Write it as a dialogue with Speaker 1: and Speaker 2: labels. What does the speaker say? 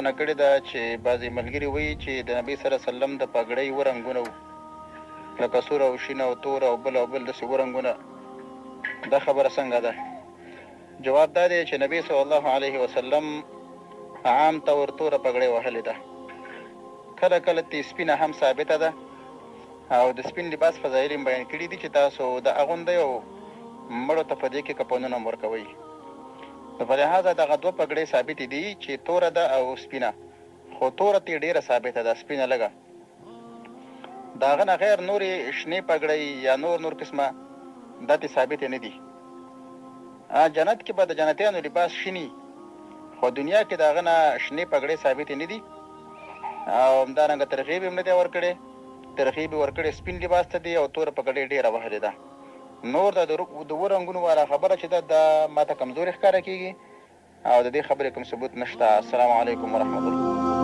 Speaker 1: پوښتنه کړې ده چې بعضې ملګري وایي چې د نبي صلی الله علیه وسلم د پګړۍ اووه رنګونه وو، لکه سور او شین او تور او بل داسې اووه رنګونه. دا خبره څنګه ده؟ جواب دا دی چې نبي صلی الله علیه وسلم عام طور توره پګړۍ وهلې ده. کله کله تې سپینه هم ثابته ده او د سپین لباس فضایل یې بیان کړي دي چې تاسو د اغوندئ او مړو ته په دې کې کپنونه هم ورکوئ. نو په لحاظه دغه دوه پګړۍ ثابتې دي چې توره ده او سپینه، خو توره تې ډېره ثابته ده، سپینه لږه. د هغه نه غیر نورې شنې پګړۍ یا نور قسمه دا تې ثابتې نه دي. جنت کې به د جنتیانو لباس شینی، خو دنیا کې د هغه نه شنې پګړۍ ثابتې نه دي او همدارنګه ترغیب یې هم نه دی ورکړی. ترغیب یې ورکړی سپین لباس ته دی او توره پګړۍ ډېره وهلې ده. نور د اووه رنګونو والا خبره چې ده دا ماته کمزوري ښکاره کېږي او د دې خبرې کوم ثبوت نشته. السلام علیکم ورحمت الله.